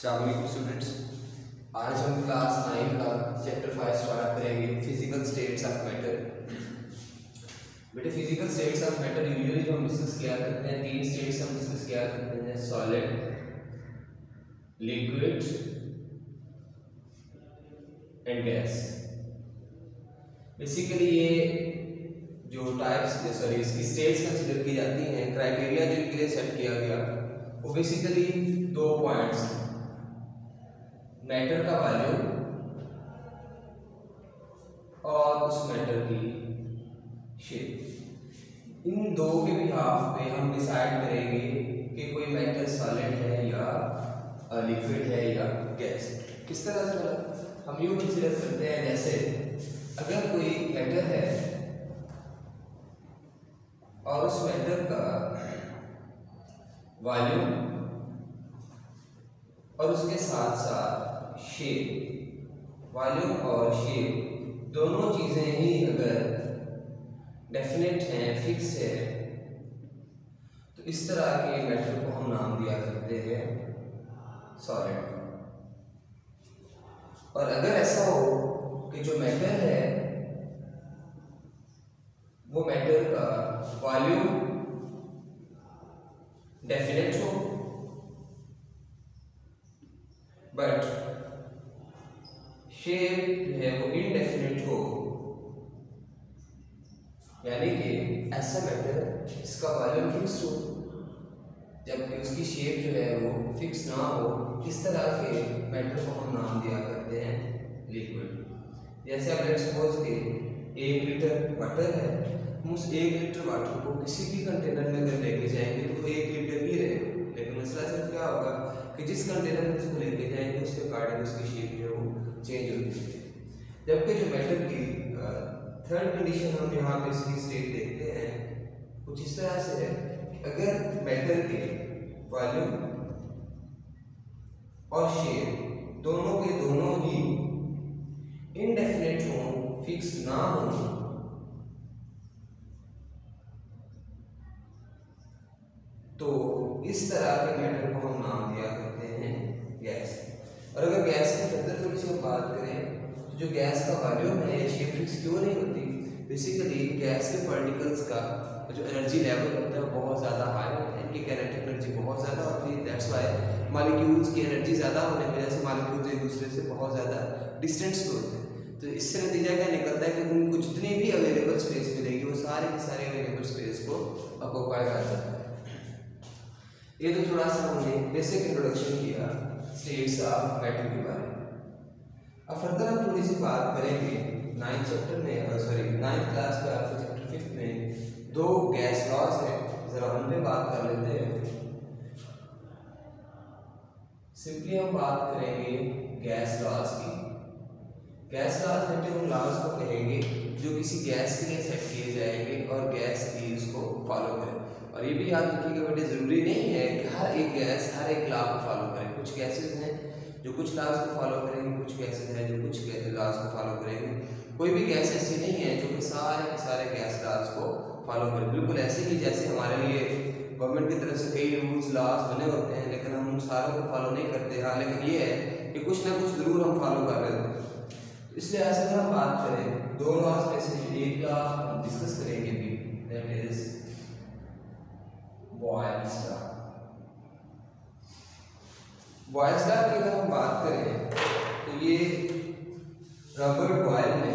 अस्सलाम स्टूडेंट्स, आज हम क्लास 9 का चैप्टर 5 स्टार्ट करेंगे, फिजिकल स्टेट्स ऑफ मैटर। बेटे physical states of matter usually जो हम डिस्कस किया करते हैं, तीन स्टेट्स हम डिस्कस किया करते हैं, solid, liquid and gas. Basically ये जो टाइप्स इसकी स्टेट्स कंसिडर की जाती हैं, क्राइटेरिया जो इनके लिए सेट किया गया वो बेसिकली 2 पॉइंट्स, मैटर का वॉल्यूम और उस मैटर की शेप। इन दो के बिहाफ पे हम डिसाइड करेंगे कि कोई मैटर सॉलिड है या लिक्विड है या गैस। किस तरह से हम यूँ कंसिडर करते हैं, जैसे अगर कोई मैटर है और उस मैटर का वॉल्यूम और उसके साथ साथ शेप, वॉल्यूम और शेप दोनों चीजें ही अगर डेफिनेट हैं, फिक्स है, तो इस तरह के मैटर को हम नाम दिया करते हैं सॉलिड। और अगर ऐसा हो कि जो मैटर है वो मैटर का वॉल्यूम डेफिनेट हो बट शेप जो है वो इनडेफिनेट हो, यानी कि ऐसा मैटर इसका वॉल्यूम फिक्स हो जबकि उसकी शेप जो है वो फिक्स ना हो, इस तरह के मैटर को हम नाम दिया करते हैं लिक्विड। जैसे अब लेट्स सपोज कि 1 लीटर वाटर है, हम उस 1 लीटर वाटर को किसी भी कंटेनर में अगर लेके जाएंगे तो वो 1 लीटर ही रहेगा, लेकिन मसला सिर्फ क्या होगा कि जिस कंटेनर में उसको लेके जाएंगे उसके अकॉर्डिंग उसकी शेप जो है वो चेंज होती है। जबकि जो मैटर की थर्ड कंडीशन हम यहाँ पे इसकी स्टेट देखते हैं कुछ इस तरह से है कि अगर मैटर के वॉल्यूम और शेप दोनों के दोनों ही इनडेफिनेट हों, फिक्स ना हो, तो इस तरह के मैटर को हम नाम दिया करते हैं गैस। और अगर गैस की फर्दर थोड़ी सी हम बात करें तो जो गैस का वॉल्यूम है या शेप फिक्स क्यों नहीं होती, बेसिकली गैस के पार्टिकल्स का जो एनर्जी लेवल होता है वो बहुत ज़्यादा हाई होता है, इनकी काइनेटिक एनर्जी बहुत ज़्यादा होती है। दैट्स वाई मॉलिक्यूल्स की एनर्जी ज़्यादा होने की वजह से मॉलिक्यूल्स एक दूसरे से बहुत ज़्यादा डिस्टेंस पे होते हैं। तो इससे नतीजा क्या निकलता है कि उनको जितनी भी अवेलेबल स्पेस मिलेगी वो सारे के सारे अवेलेबल स्पेस को ऑक्यूपाई कर सकते हैं। ये तो थोड़ा सा हमने बेसिक इंट्रोडक्शन किया स्टेट्स ऑफ मैटर के बारे में। अब फर्दर हम थोड़ी सी बात करेंगे 9th चैप्टर में, सॉरी 9th क्लास के आपके चैप्टर 5 में 2 गैस लॉज है, जरा उन पे बात कर लेते हैं। सिंपली हम बात करेंगे गैस लॉज की। गैस लॉज बेटे उन लॉज को कहेंगे जो किसी गैस के लिए सेट किए जाएंगे और गैस की उसको फॉलो करें। और ये भी याद रखिएगा बेटे, ज़रूरी नहीं है कि हर एक गैस हर एक लॉ को फॉलो करे। कुछ गैसेज हैं जो कुछ लॉज को फॉलो करेंगे, कुछ गैसेज हैं जो कुछ लॉज को फॉलो करेंगे। कोई भी गैस ऐसी नहीं है जो कि सारे के सारे गैस लॉज को फॉलो करे, बिल्कुल ऐसे ही जैसे हमारे लिए गवर्नमेंट की तरफ से कई रूल्स लॉज बने होते हैं लेकिन हम उन सारों को फॉलो नहीं करते। हाँ, लेकिन ये है कि कुछ ना कुछ ज़रूर हम फॉलो कर रहे होते हैं। इसलिए ऐसे अगर हम बात करें 2 लॉज में से एक लॉ हम डिस्कस करेंगे भी, that is Boyle's law. Boyle's law की अगर हम बात करें तो ये रॉबर्ट बॉयल ने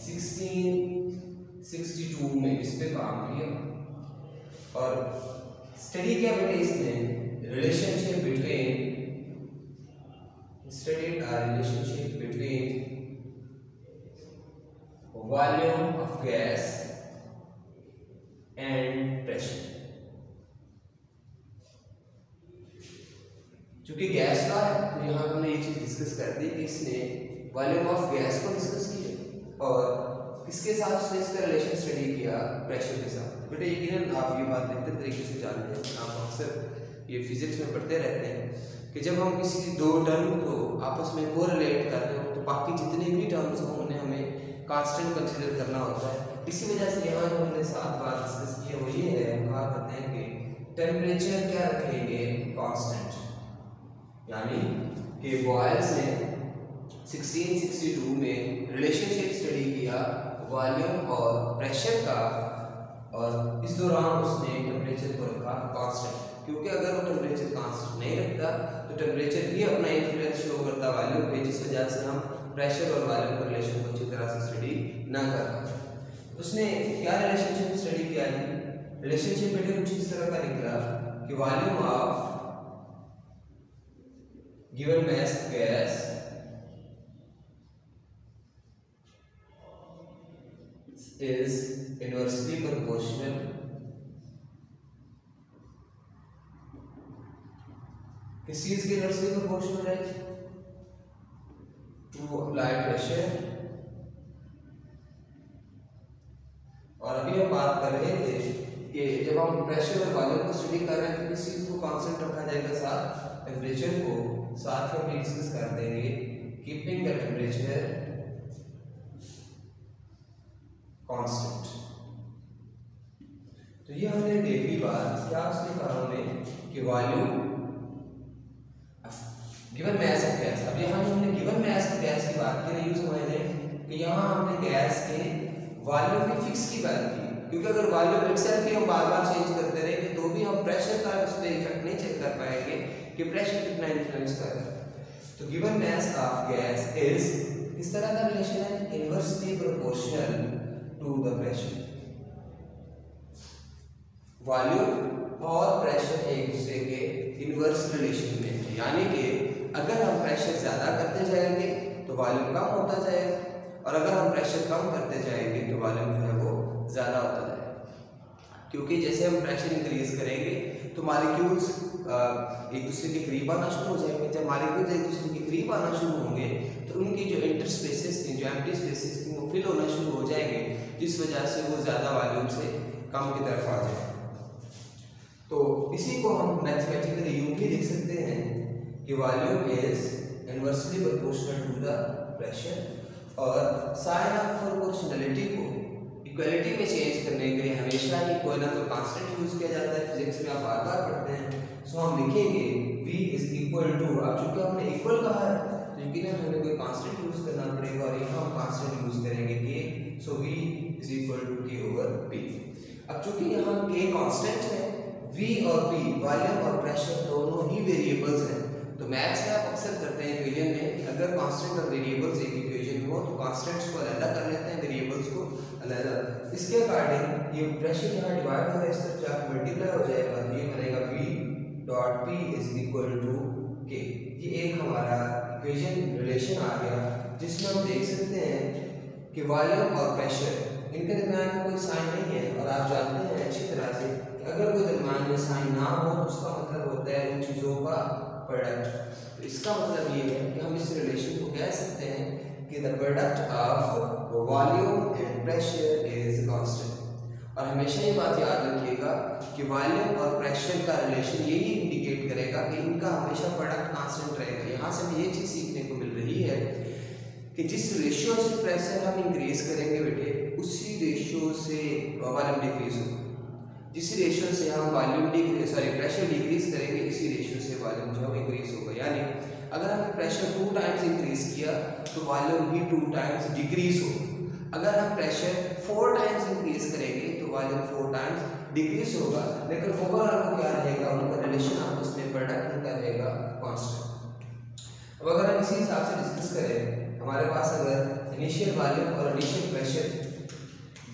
1662 में इस पे काम किया और स्टडी किया बेटे इसने relationship between volume of gas and pressure. चूंकि गैस लॉ है तो यहाँ हमने ये चीज डिस्कस कर दी कि इसने वॉल्यूम ऑफ गैस को डिस्कस किया और किसके साथ उसने इसका रिलेशन स्टडी किया, प्रेशर के साथ। बेटे यकीनन आप ये बात बेहतर तरीके से जानते हैं, आप अक्सर ये फिजिक्स में पढ़ते रहते हैं कि जब हम किसी 2 टर्म को आपस में कोरिलेट कर रहे हो तो बाकी जितने भी टर्म्स हों उन्हें हमें कांस्टेंट कंसीडर करना होता है। इसी वजह से यहाँ जो हमने 7 बात डिस्कस की है वो ये है, हम कहा करते हैं कि टेम्परेचर क्या रखेंगे, कांस्टेंट। यानी कि बॉयल्स ने 1662 में रिलेशनशिप स्टडी किया वॉल्यूम और प्रेशर का, और इस दौरान उसने टेम्परेचर को रखा कांस्टेंट, क्योंकि अगर वो टेम्परेचर कांस्टेंट नहीं रखता तो टेम्परेचर भी अपना इन्फ्लुएंस शो करता वॉल्यूम पे, जिस वजह से हम प्रेशर और वॉल्यूम का रिलेशन को अच्छी तरह से स्टडी ना कर पाते। उसने क्या रिलेशनशिप स्टडी किया जी? रिलेशनशिप बेटे कुछ इस तरह का निकला कि volume of given mass of gas is inversely proportional किस चीज के इनवर्सली प्रोपोर्शनल है? To applied pressure. और अभी हम बात कर रहे थे कि जब हम प्रेशर और वॉल्यूम को स्टडी कर रहे हैं तो किस चीज को कांस्टेंट रखा जाएगा? साथ टेम्परेचर को साथ में हम डिस्कस कर देंगे कीपिंग द टेम्परेचर कांस्टेंट। तो ये हमने देख ली बात, क्या उसने कहा हमें कि volume given mass of gas. अब यहाँ हमने गिवन मास ऑफ गैस की बात की, नहीं समझ लें कि यहाँ हमने गैस के वॉल्यूम की फिक्स की बात की, क्योंकि अगर वॉल्यूम इटसेल्फ ही हम बार बार चेंज करते रहेंगे तो भी हम प्रेशर का उस पर इफेक्ट नहीं चेक कर पाएंगे कि प्रेशर कितना इन्फ्लुएंस कर रहा है। तो given mass of gas is किस तरह का रिलेशन है? Inversely proportional to the pressure. Volume और प्रेशर एक दूसरे के इनवर्स रिलेशन में है, यानी कि अगर हम प्रेशर ज्यादा करते जाएंगे तो वॉल्यूम कम होता जाएगा, और अगर हम प्रेशर कम करते जाएंगे तो वॉल्यूम जो है वो ज्यादा होता जाएगा। क्योंकि जैसे हम प्रेशर इंक्रीज करेंगे तो मॉलिक्यूल्स एक दूसरे के करीब आना शुरू हो जाएंगे। जब मॉलिक्यूल्स एक दूसरे के करीब आना शुरू होंगे तो उनकी जो इंटरस्पेसेस थी, जो एम्प्टी स्पेसेस थी, वो फिल होना शुरू हो जाएंगे, जिस वजह से वो ज्यादा वॉल्यूम से कम की तरफ आ जाए। तो इसी को हम मैथमेटिकली यूं भी लिख सकते हैं कि volume is inversely proportional to the pressure, और साइन ऑफ प्रोपोर्शनलिटी को इक्वलिटी में चेंज करने के लिए हमेशा ही कोई ना कोई कांस्टेंट यूज किया जाता है। फिजिक्स में आप बार बार पढ़ते हैं। सो हम लिखेंगे v इज इक्वल टू, अब चूंकि हमने इक्वल कहा है तो यकीनन हमें कोई कांस्टेंट यूज करना पड़ेगा, और यहाँ हम कांस्टेंट यूज करेंगे k। So v is equal to k over p। अब चूंकि यहाँ k कांस्टेंट है, v और p वॉल्यूम और प्रेशर दोनों ही वेरिएबल्स हैं, तो मैथ्स में आप अक्सर करते हैं इक्वेशन में कि अगर कांस्टेंट और वेरिएबल्स एक इक्वेशन में हो तो कांस्टेंट्स को अलग कर लेते हैं, वेरिएबल्स को अलग। इसके अकॉर्डिंग ये प्रेशर यहाँ डिवाइड होगा, इस तरह जाकर मल्टीप्लाई हो जाएगा, तो ये बनेगा v dot p is equal to k। ये एक हमारा इक्वेशन रिलेशन आ गया, जिसमें हम देख सकते हैं कि वॉल्यूम और प्रेशर इनके दरमियान में कोई साइन नहीं है, और आप जानते हैं अच्छी तरह से कि अगर कोई दरमियान में साइन ना हो तो उसका मतलब होता है उन चीज़ों का प्रोडक्ट। तो इसका मतलब ये है कि हम इस रिलेशन को कह सकते हैं कि the product of volume and pressure is constant. और हमेशा ये बात याद रखिएगा कि वॉल्यूम और प्रेशर का रिलेशन यही इंडिकेट करेगा कि इनका हमेशा प्रोडक्ट कांस्टेंट रहेगा। यहाँ से हमें ये चीज़ सीखने को मिल रही है कि जिस रेशियो से प्रेशर हम इंक्रीज करेंगे बेटे, उसी रेशियो से वॉल्यूम डिक्रीज होगा। जिस रेशियो से हम प्रेशर डिक्रीज करेंगे, इसी रेशियो से वॉल्यूम जो है इंक्रीज होगा। यानी अगर हमने प्रेशर 2 टाइम्स इंक्रीज किया तो वॉल्यूम भी 2 टाइम्स डिक्रीज होगा। अगर हम प्रेशर 4 टाइम्स इंक्रीज करेंगे तो वॉल्यूम 4 टाइम्स डिक्रीज होगा, लेकिन ओवरऑल वो क्या रहेगा, उनका रिलेशन आपस में प्रोडक्ट उनका रहेगा कांस्टेंट। अब अगर हम इसी हिसाब से डिस्कस करें, हमारे पास अगर इनिशियल वॉल्यूम और इनिशियल प्रेशर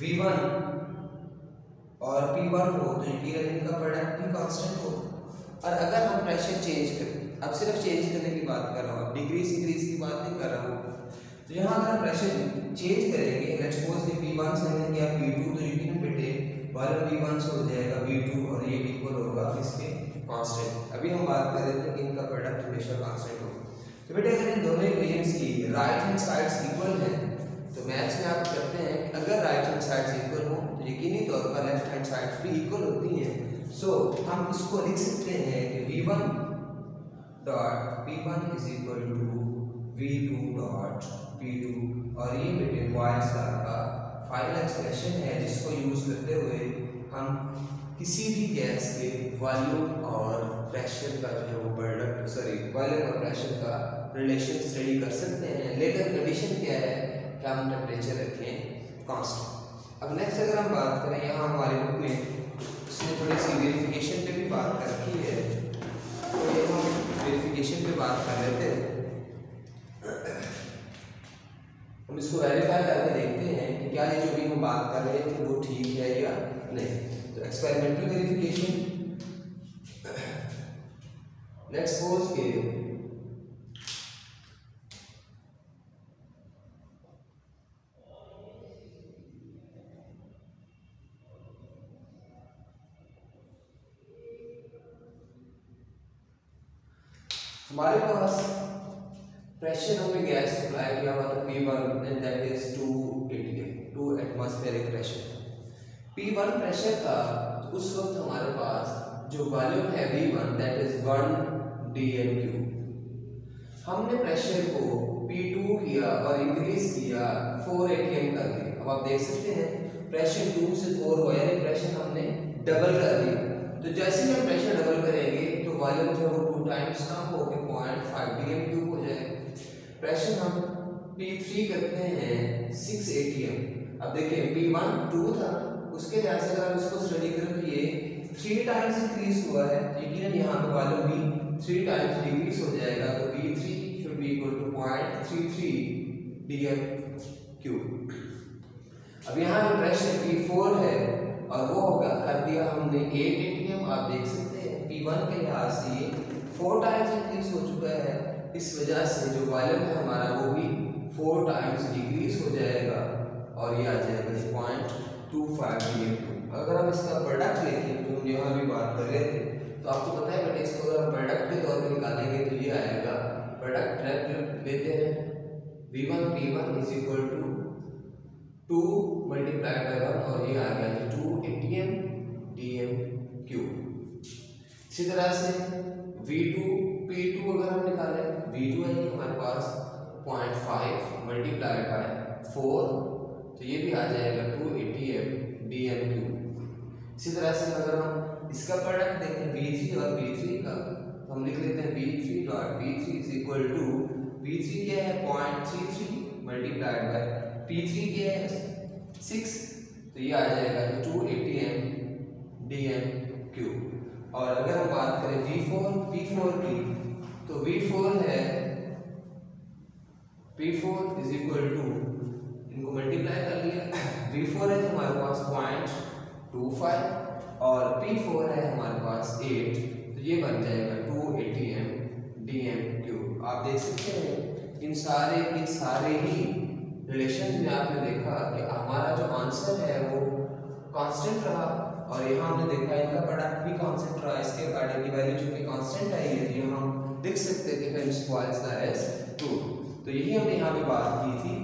V1 और P1 हो तो यकीनन इनका प्रोडक्ट भी कांस्टेंट हो। और अगर हम प्रेशर चेंज करें, अब सिर्फ चेंज करने की बात कर रहा हूँ, डिक्रीज इंक्रीज की बात नहीं कर रहा हूँ, तो यहाँ अगर हम प्रेशर चेंज करेंगे, लेट्स सपोज कि P1 से हमने किया P2, तो यकीनन बेटे वॉल्यूम P1 से हो जाएगा V2, और ये इक्वल होगा इसके कांस्टेंट। अभी हम बात कर रहे थे कि इनका प्रोडक्ट हमेशा कांस्टेंट होगा। तो बेटे अगर इन दोनों इक्वेशंस की राइट हैंड साइड्स इक्वल हैं, तो मैथ्स में आप करते हैं कि अगर राइट हैंड साइड्स इक्वल हो तो यकीनी तौर पर लेफ्ट हैंड साइड्स भी इक्वल होती हैं। सो हम इसको लिख सकते हैं कि V1 dot P1 is equal to V2 dot P2, और ये बेटे बॉयल्स लॉ का फाइनल एक्सप्रेशन है, जिसको यूज करते हुए हम किसी भी गैस के वॉल्यूम और प्रेशर का जो है वो प्रोडक्ट वॉल्यूम और प्रेशर का रिलेशन स्टडी कर सकते हैं, लेकिन कंडीशन क्या है कि हम टेम्परेचर रखें कांस्टेंट। अब नेक्स्ट अगर हम बात करें, यहाँ हमारे बुक में उसने थोड़ी सी वेरिफिकेशन पे भी बात कर रखी है, तो ये हम वेरिफिकेशन पे बात कर रहे थे। हम इसको वेरीफाई करके देखते हैं कि क्या ये जो भी हम बात कर रहे थे वो ठीक है या नहीं। तो एक्सपेरिमेंटल वेरिफिकेशन, लेट्स सपोज के हमारे पास प्रेशर हमने गैस अप्लाई किया हुआ था P1 and that is 2 atm, 2 atmospheric pressure. P1 pressure था, तो उस वक्त हमारे पास जो वॉल्यूम है V1 दैट इज 1 dm3। हमने प्रेशर को P2 किया और इंक्रीज किया 4 atm कर दिया। अब आप देख सकते हैं प्रेशर 2 से 4 हुआ, यानी प्रेशर हमने डबल कर दिया। तो जैसे ही हम प्रेशर डबल करेंगे तो वॉल्यूम जो है वो 2 टाइम्स कम होकर 0.5 dm3 हो जाएगा। प्रेशर हम P3 करते हैं 6 atm। अब देखिए P1 2 था, उसके लिहाज से अगर उसको स्टडी करें तो ये 3 टाइम्स इंक्रीज हुआ है, यकीनन यहाँ पे वॉल्यूम भी 3 टाइम्स डिक्रीज हो जाएगा। तो V3 should be equal to 0.33 dm3। अब यहाँ पे प्रेशर P4 है और वो होगा कर दिया हमने 8 atm। आप देख सकते हैं P1 के लिहाज से ये 4 टाइम्स इंक्रीज हो चुका है, इस वजह से जो वॉल्यूम है हमारा वो भी 4 टाइम्स डिक्रीज हो जाएगा और ये आ जाएगा 0.25 dm2। अगर हम इसका प्रोडक्ट लेंगे जो हम यहाँ भी बात कर रहे थे, तो आपको पता है बेटा इसको अगर हम प्रोडक्ट के तौर पे निकालेंगे तो ये आएगा, प्रोडक्ट डायरेक्ट लेते हैं V1 P1 is equal to 2 multiplied by 1 और ये आ गया 2 atm dm3। इसी तरह से V2 P2 अगर हम निकालें, V2 है हमारे पास 0.5 मल्टीप्लाइड बाय 4, तो ये भी आ जाएगा 2 atm dm3। इसी तरह से अगर हम इसका प्रोडक्ट देखें V3 और B3 का, तो हम लिख लेते हैं V3 dot B3 is equal to, V3 क्या है 0.33 मल्टीप्लाइड बाय P3 क्या है 6, तो ये आ जाएगा 2 atm dm3। और अगर हम बात करें P4 की, तो V4 है P4 इज इक्वल टू, इनको मल्टीप्लाई कर लिया, V4 है हमारे पास 0.25 और P4 है हमारे पास 8, तो ये बन जाएगा 2 atm dm3। आप देख सकते हैं इन सारे के सारे ही रिलेशन में आपने देखा कि हमारा जो आंसर है वो कांस्टेंट रहा, और यहाँ हमने देखा इनका प्रोडक्ट भी कांस्टेंट रहा। इसके अकॉर्डिंग की वैल्यू जो कि कांस्टेंट आई है, तो हम लिख सकते थे कि इट्स एज 2। तो यही हमने यहाँ पे बात की थी,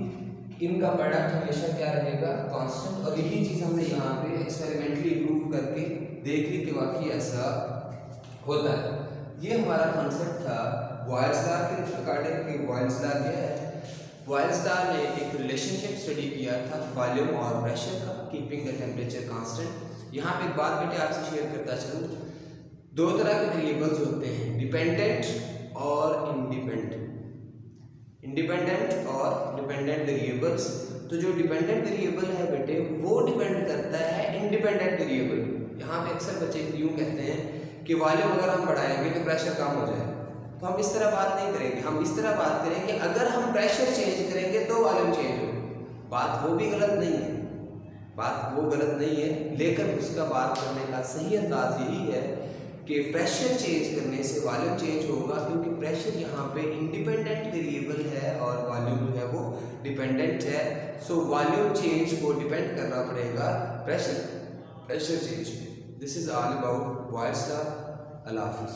इनका प्रोडक्ट हमेशा क्या रहेगा कांस्टेंट, और यही चीज़ हमने यहाँ पे एक्सपेरिमेंटली प्रूव करके देख ली कि वाकई ऐसा होता है। ये हमारा कॉन्सेप्ट था बॉयल्स लॉ के अकॉर्डिंग कि बॉयल्स लॉ क्या है। बॉयल्स लॉ ने एक रिलेशनशिप स्टडी किया था वॉल्यूम और प्रेशर का, कीपिंग द टेम्परेचर कांस्टेंट। यहाँ पे एक बात बेटे आपसे शेयर करता चलूँ, 2 तरह के वेरिएबल्स होते हैं, डिपेंडेंट और इंडिपेंडेंट और डिपेंडेंट वेरिएबल्स। तो जो डिपेंडेंट वेरिएबल है बेटे वो डिपेंड करता है इंडिपेंडेंट वेरिएबल। यहाँ पे अक्सर बच्चे यूँ कहते हैं कि वॉल्यूम अगर हम बढ़ाएंगे तो प्रेशर कम हो जाए, तो हम इस तरह बात नहीं करेंगे, हम इस तरह बात करेंगे कि अगर हम प्रेशर चेंज करेंगे तो वॉल्यूम चेंज होगा। बात वो भी गलत नहीं है, बात वो गलत नहीं है, लेकिन उसका बात करने का सही अंदाज यही है कि प्रेशर चेंज करने से वॉल्यूम चेंज होगा, क्योंकि प्रेशर यहाँ पे इंडिपेंडेंट वेरिएबल है और वॉल्यूम जो है वो डिपेंडेंट है। सो वॉल्यूम चेंज को डिपेंड करना पड़ेगा प्रेशर चेंज पे। This is all about Boyle's law. अल्लाह हाफिज़।